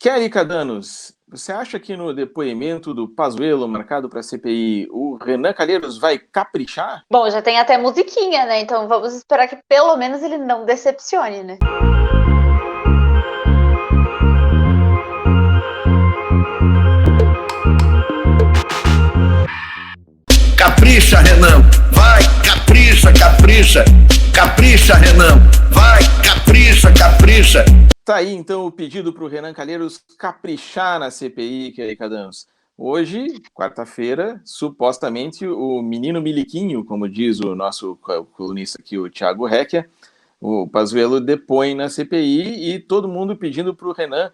Kelly Cadanos, você acha que no depoimento do Pazuello marcado para a CPI, o Renan Calheiros vai caprichar? Bom, já tem até musiquinha, né? Então vamos esperar que pelo menos ele não decepcione, né? Capricha, Renan, vai, capricha, capricha, capricha, Renan, vai, capricha, capricha. Tá aí então o pedido para o Renan Calheiros caprichar na CPI, Kelly Cadanos. Hoje, quarta-feira, supostamente o menino miliquinho, como diz o nosso colunista aqui, o Thiago Recchia, o Pazuello depõe na CPI e todo mundo pedindo para o Renan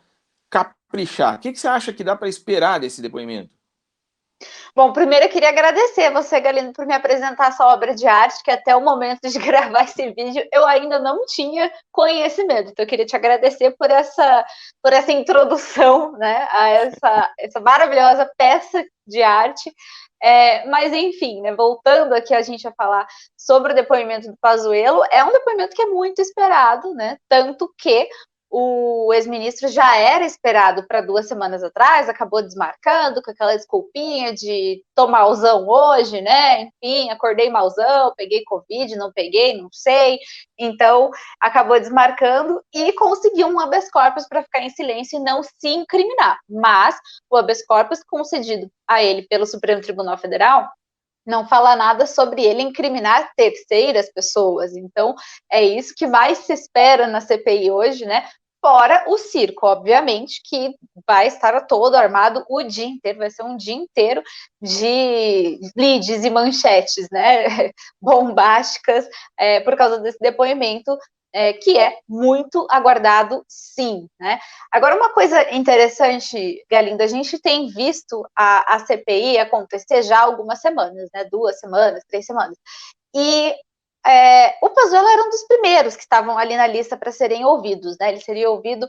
caprichar. O que você acha que dá para esperar desse depoimento? Bom, primeiro eu queria agradecer você, Galindo, por me apresentar essa obra de arte, que até o momento de gravar esse vídeo eu ainda não tinha conhecimento. Então eu queria te agradecer por essa introdução, né, a essa maravilhosa peça de arte. Mas enfim, né, voltando aqui a gente a falar sobre o depoimento do Pazuello, é um depoimento que é muito esperado, né, tanto que o ex-ministro já era esperado para 2 semanas atrás, acabou desmarcando com aquela desculpinha de tô malzão hoje, né? Enfim, acordei malzão, peguei Covid, não peguei, não sei. Então, acabou desmarcando e conseguiu um habeas corpus para ficar em silêncio e não se incriminar. Mas o habeas corpus concedido a ele pelo Supremo Tribunal Federal não fala nada sobre ele incriminar terceiras pessoas. Então, é isso que mais se espera na CPI hoje, né? Fora o circo, obviamente, que vai estar todo armado o dia inteiro, vai ser um dia inteiro de leads e manchetes, né? Bombásticas, por causa desse depoimento, que é muito aguardado, sim, né? Agora, uma coisa interessante, Galindo, a gente tem visto a CPI acontecer já há algumas semanas, né? 2 semanas, 3 semanas. E o Pazuello era um dos primeiros que estavam ali na lista para serem ouvidos, né? Ele seria ouvido,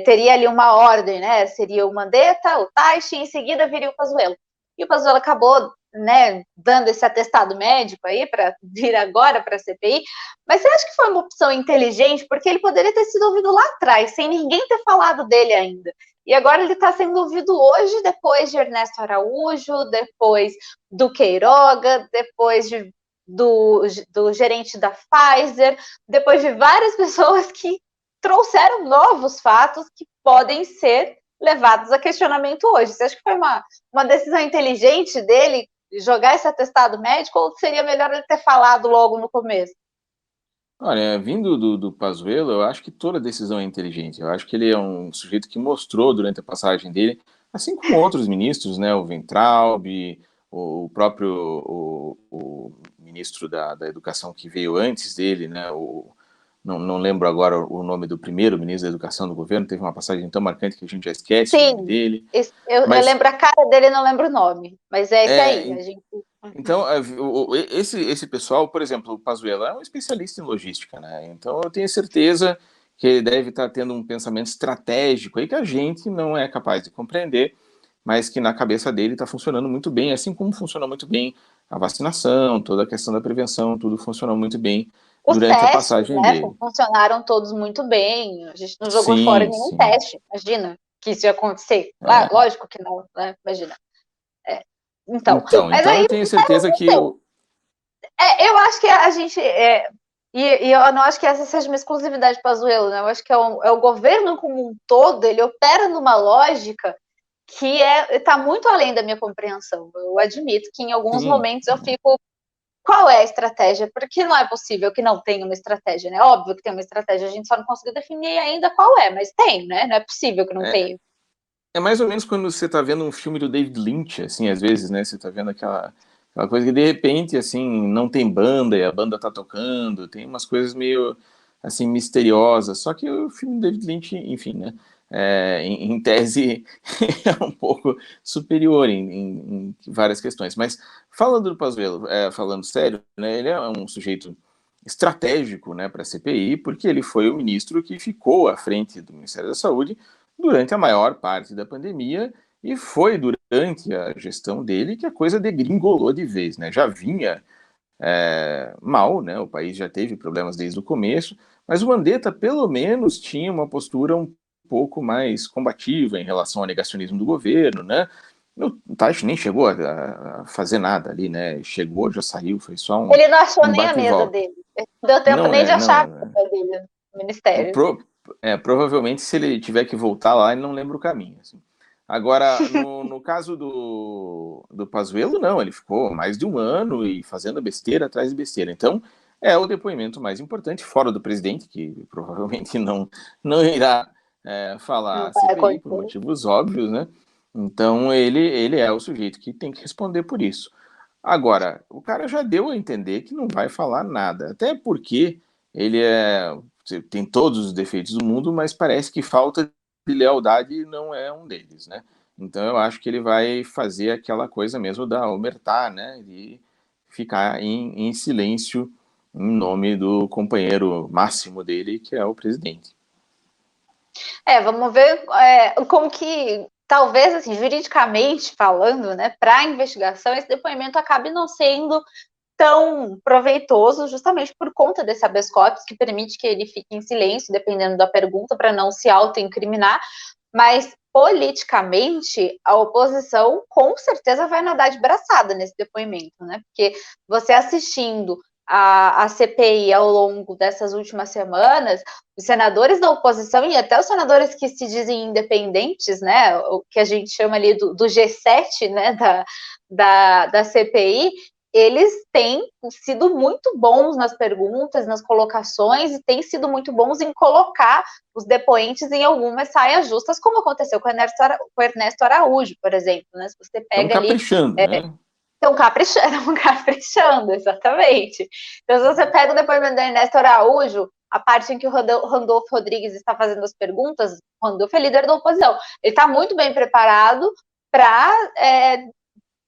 teria ali uma ordem, né? Seria o Mandetta, o Taishi, em seguida viria o Pazuello. E o Pazuello acabou, né, dando esse atestado médico aí para vir agora para a CPI, mas você acha que foi uma opção inteligente? Porque ele poderia ter sido ouvido lá atrás, sem ninguém ter falado dele ainda. E agora ele está sendo ouvido hoje, depois de Ernesto Araújo, depois do Queiroga, depois do gerente da Pfizer, depois de várias pessoas que trouxeram novos fatos que podem ser levados a questionamento hoje. Você acha que foi uma decisão inteligente dele jogar esse atestado médico ou seria melhor ele ter falado logo no começo? Olha, vindo do Pazuello, eu acho que toda decisão é inteligente. Eu acho que ele é um sujeito que mostrou durante a passagem dele, assim como outros ministros, né, o Weintraub, o próprio o ministro da Educação que veio antes dele, né, não lembro agora o nome do primeiro ministro da Educação do governo, teve uma passagem tão marcante que a gente já esquece o nome dele. Eu lembro a cara dele, não lembro o nome, mas é esse aí. A gente... Então, esse pessoal, por exemplo, o Pazuello é um especialista em logística, né? Então eu tenho certeza que ele deve estar tendo um pensamento estratégico aí que a gente não é capaz de compreender, mas que na cabeça dele está funcionando muito bem, assim como funcionou muito bem a vacinação, toda a questão da prevenção, tudo funcionou muito bem durante a passagem dele. Funcionaram todos muito bem, a gente não jogou fora nenhum teste, imagina que isso ia acontecer. Lógico que não, né? Imagina. Então eu tenho certeza que... eu acho que a gente... E eu não acho que essa seja uma exclusividade para Pazuello, né? Eu acho que é o governo como um todo, ele opera numa lógica que está muito além da minha compreensão. Eu admito que em alguns momentos eu fico... Qual é a estratégia? Porque não é possível que não tenha uma estratégia, né? Óbvio que tem uma estratégia, a gente só não conseguiu definir ainda qual é, mas tem, né? Não é possível que não tenha. É mais ou menos quando você está vendo um filme do David Lynch, assim, às vezes, né? Você está vendo aquela coisa que de repente, assim, não tem banda e a banda tá tocando, tem umas coisas meio, assim, misteriosas. Só que o filme do David Lynch, enfim, né? Em tese, é um pouco superior em várias questões. Mas falando do Pazuello, falando sério, né? Ele é um sujeito estratégico, né, para a CPI, porque ele foi o ministro que ficou à frente do Ministério da Saúde durante a maior parte da pandemia, e foi durante a gestão dele que a coisa degringolou de vez, né? Já vinha mal, né? O país já teve problemas desde o começo, mas o Mandetta pelo menos tinha uma postura um pouco mais combativa em relação ao negacionismo do governo, né? O Taish nem chegou a fazer nada ali, né? Chegou, já saiu, foi só um... Ele não achou nem a bate e mesa volta. dele. Não deu tempo nem de achar a mesa dele no ministério. Provavelmente, se ele tiver que voltar lá, ele não lembra o caminho. Assim. Agora, no caso do Pazuello, não, ele ficou mais de um ano e fazendo besteira atrás de besteira. Então, é o depoimento mais importante, fora do presidente, que provavelmente não irá falar a CPI por motivos óbvios, né? Então, ele é o sujeito que tem que responder por isso. Agora, o cara já deu a entender que não vai falar nada, até porque ele tem todos os defeitos do mundo, mas parece que falta de lealdade não é um deles, né? Então eu acho que ele vai fazer aquela coisa mesmo da omertá, né? De ficar em silêncio em nome do companheiro máximo dele, que é o presidente. Vamos ver como que, talvez, assim, juridicamente falando, né, para a investigação, esse depoimento acabe não sendo tão proveitoso, justamente por conta desse habeas corpus, que permite que ele fique em silêncio, dependendo da pergunta, para não se autoincriminar, mas politicamente a oposição com certeza vai nadar de braçada nesse depoimento, né? Porque você assistindo a CPI ao longo dessas últimas semanas, os senadores da oposição e até os senadores que se dizem independentes, né, o que a gente chama ali do G7, né, da CPI, eles têm sido muito bons nas perguntas, nas colocações, e têm sido muito bons em colocar os depoentes em algumas saias justas, como aconteceu com o Ernesto Araújo, por exemplo, né? Se você pega ali... Caprichando, né? Estão caprichando, exatamente. Então, se você pega o depoimento do Ernesto Araújo, a parte em que o Randolfo Rodrigues está fazendo as perguntas, o Randolfo é líder da oposição, ele está muito bem preparado para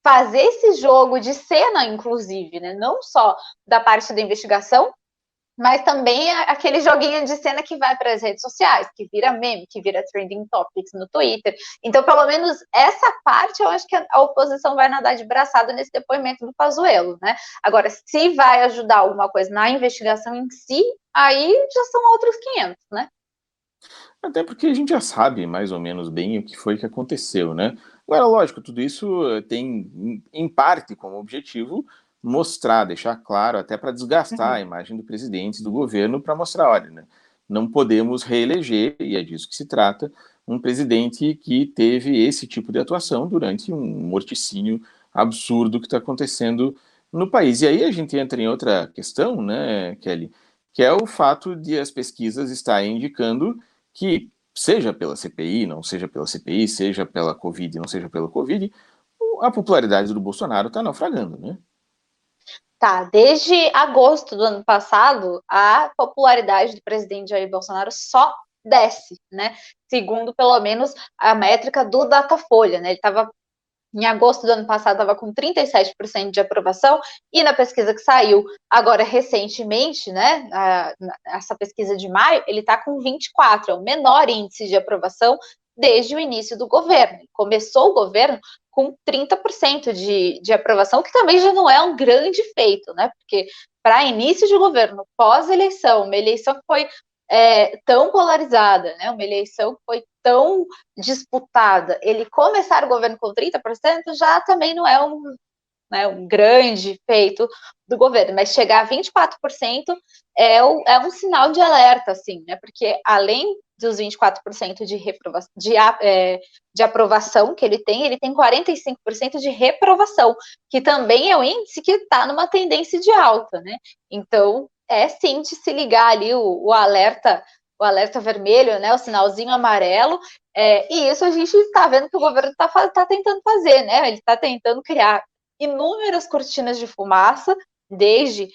fazer esse jogo de cena, inclusive, né? Não só da parte da investigação, mas também aquele joguinho de cena que vai para as redes sociais, que vira meme, que vira trending topics no Twitter. Então, pelo menos essa parte, eu acho que a oposição vai nadar de braçada nesse depoimento do Pazuello, né? Agora, se vai ajudar alguma coisa na investigação em si, aí já são outros 500, né? Até porque a gente já sabe mais ou menos bem o que foi que aconteceu, né? Agora, lógico, tudo isso tem, em parte, como objetivo, mostrar, deixar claro, até para desgastar a imagem do presidente e do governo, para mostrar, olha, né, não podemos reeleger, e é disso que se trata, um presidente que teve esse tipo de atuação durante um morticínio absurdo que está acontecendo no país. E aí a gente entra em outra questão, né, Kelly, que é o fato de as pesquisas estarem indicando que, seja pela CPI, não seja pela CPI, seja pela Covid, não seja pela Covid, a popularidade do Bolsonaro está naufragando, né? Tá, desde agosto do ano passado, a popularidade do presidente Jair Bolsonaro só desce, né? Segundo, pelo menos, a métrica do Datafolha, né? Ele estava, em agosto do ano passado, estava com 37% de aprovação, e na pesquisa que saiu agora recentemente, né? Essa pesquisa de maio, ele está com 24%, é o menor índice de aprovação desde o início do governo. Começou o governo com 30% de aprovação, que também já não é um grande feito, né? Porque para início de governo, pós-eleição, uma eleição que foi tão polarizada, né? Uma eleição que foi tão disputada, ele começar o governo com 30% já também não é um grande feito do governo, mas chegar a 24% é um sinal de alerta, assim, né? Porque além dos 24% de aprovação que ele tem 45% de reprovação, que também é um índice que está numa tendência de alta, né? Então, sim de se ligar ali o alerta vermelho, né? O sinalzinho amarelo, e isso a gente está vendo que o governo está tentando fazer, né? Ele está tentando criar inúmeras cortinas de fumaça desde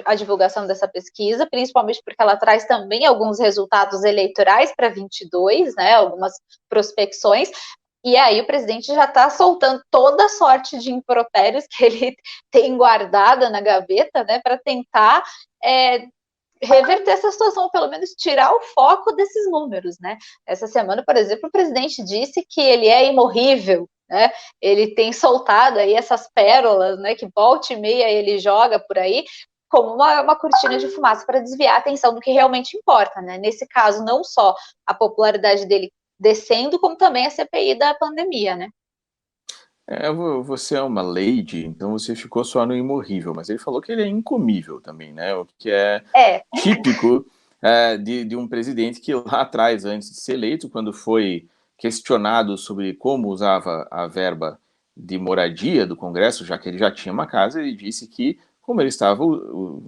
a divulgação dessa pesquisa, principalmente porque ela traz também alguns resultados eleitorais para 22, né, algumas prospecções, e aí o presidente já está soltando toda sorte de impropérios que ele tem guardada na gaveta, né, para tentar reverter essa situação, ou pelo menos tirar o foco desses números, né? Essa semana, por exemplo, o presidente disse que ele é imorrível, né? Ele tem soltado aí essas pérolas, né? Que volta e meia ele joga por aí, como uma cortina de fumaça para desviar a atenção do que realmente importa, né? Nesse caso, não só a popularidade dele descendo, como também a CPI da pandemia, né? Você é uma lady, então você ficou só no imorrível, mas ele falou que ele é incomível também, né? O que é típico de um presidente que lá atrás, antes de ser eleito, quando foi questionado sobre como usava a verba de moradia do Congresso, já que ele já tinha uma casa, ele disse que, como ele estava,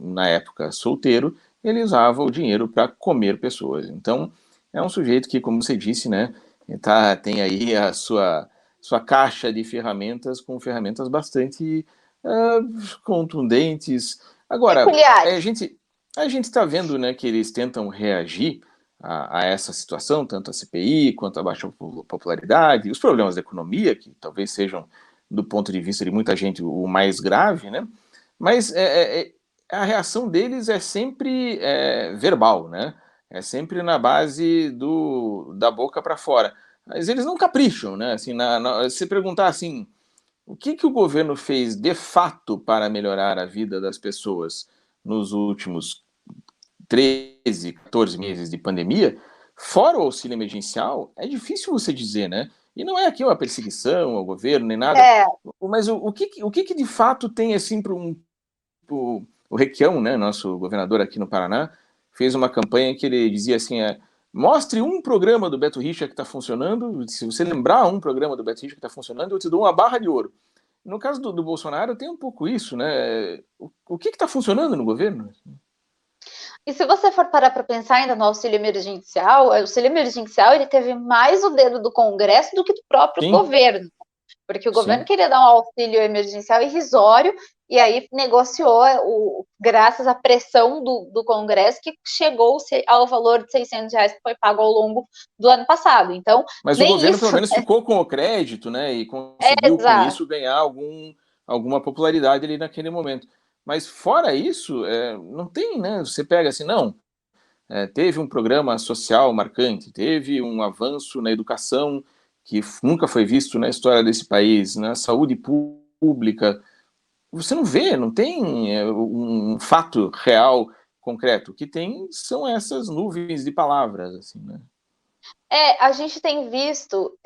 na época, solteiro, ele usava o dinheiro para comer pessoas. Então, é um sujeito que, como você disse, né, tem aí a sua caixa de ferramentas com ferramentas bastante contundentes. Agora, a gente está vendo, né, que eles tentam reagir a essa situação, tanto a CPI quanto a baixa popularidade, os problemas da economia, que talvez sejam, do ponto de vista de muita gente, o mais grave, né? Mas a reação deles é sempre verbal, né? É sempre na base da boca para fora. Mas eles não capricham, né? Assim, se perguntar assim, o que o governo fez de fato para melhorar a vida das pessoas nos últimos 13, 14 meses de pandemia, fora o auxílio emergencial, é difícil você dizer, né? E não é aqui uma perseguição ao governo, nem nada, mas o que de fato tem, assim, o Requião, né, nosso governador aqui no Paraná, fez uma campanha que ele dizia assim, mostre um programa do Beto Richa que está funcionando, se você lembrar um programa do Beto Richa que está funcionando, eu te dou uma barra de ouro. No caso do Bolsonaro, tem um pouco isso, né? O que está funcionando no governo? E se você for parar para pensar ainda no auxílio emergencial, o auxílio emergencial ele teve mais o dedo do Congresso do que do próprio governo. Porque o governo queria dar um auxílio emergencial irrisório e aí negociou, graças à pressão do Congresso, que chegou ao valor de R$600 que foi pago ao longo do ano passado. Então, mas o governo, pelo menos, ficou com o crédito, né? E conseguiu, com isso, ganhar alguma popularidade ali naquele momento. Mas, fora isso, não tem, né? Você pega assim, não, teve um programa social marcante, teve um avanço na educação que nunca foi visto na história desse país, na saúde pública. Você não vê, não tem um fato real, concreto. O que tem são essas nuvens de palavras, assim, né? A gente tem visto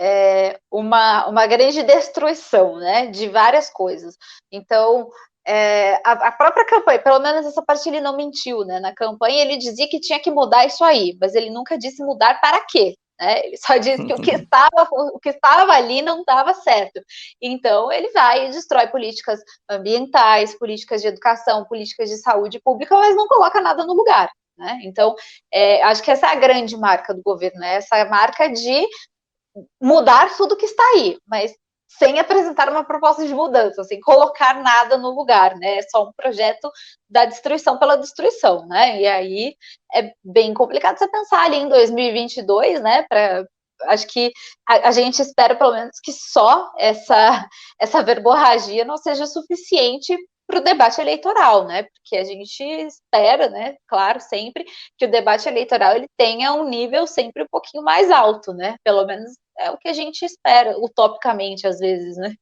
uma grande destruição, né, de várias coisas. Então, a própria campanha, pelo menos essa parte ele não mentiu, né? Na campanha ele dizia que tinha que mudar isso aí, mas ele nunca disse mudar para quê. Né? Ele só disse que o que estava ali não estava certo. Então, ele vai e destrói políticas ambientais, políticas de educação, políticas de saúde pública, mas não coloca nada no lugar. Né? Então, acho que essa é a grande marca do governo, né? Essa marca de mudar tudo que está aí, mas sem apresentar uma proposta de mudança, sem colocar nada no lugar, né? É só um projeto da destruição pela destruição, né? E aí é bem complicado você pensar ali em 2022, né? Acho que a gente espera, pelo menos, que só essa verborragia não seja suficiente para o debate eleitoral, né? Porque a gente espera, né? Claro, sempre que o debate eleitoral ele tenha um nível sempre um pouquinho mais alto, né? Pelo menos é o que a gente espera, utopicamente, às vezes, né?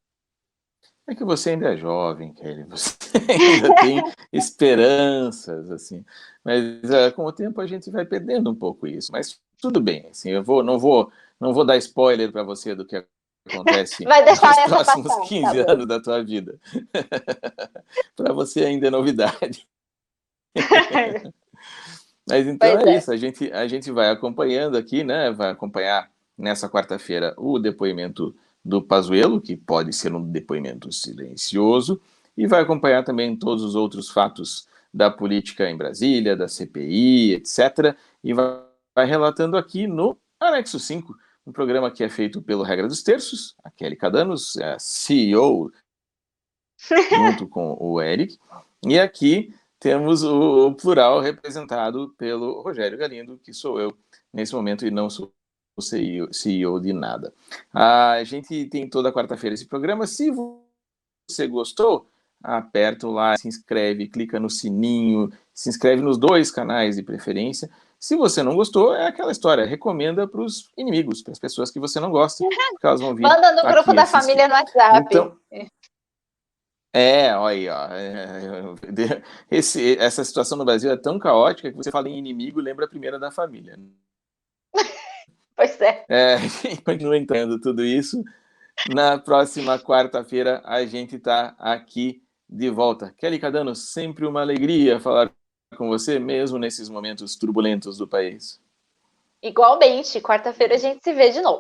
É que você ainda é jovem, Kelly, você ainda tem esperanças, assim. Mas com o tempo a gente vai perdendo um pouco isso. Mas tudo bem, assim, não vou dar spoiler para você do que acontece nos próximos 15 anos da tua vida. Para você ainda é novidade. Mas então é isso, a gente vai acompanhando aqui, né? Vai acompanhar nessa quarta-feira o depoimento do Pazuello, que pode ser um depoimento silencioso, e vai acompanhar também todos os outros fatos da política em Brasília, da CPI, etc. E vai relatando aqui no Anexo 5, um programa que é feito pelo Regra dos Terços, a Kelly Cadanos, a CEO, junto com o Eric, e aqui temos o plural representado pelo Rogério Galindo, que sou eu nesse momento e não sou o CEO de nada. A gente tem toda quarta-feira esse programa. Se você gostou, aperta o like, se inscreve, clica no sininho, se inscreve nos 2 canais de preferência. Se você não gostou, é aquela história, recomenda para os inimigos, para as pessoas que você não gosta, porque elas vão vir. Manda no grupo da família no WhatsApp. Então, Olha aí, ó. Essa situação no Brasil é tão caótica que você fala em inimigo, lembra a primeira da família. Pois é. Continua entrando tudo isso. Na próxima quarta-feira a gente está aqui de volta. Kelly Cadano, sempre uma alegria falar com você, mesmo nesses momentos turbulentos do país. Igualmente, quarta-feira a gente se vê de novo.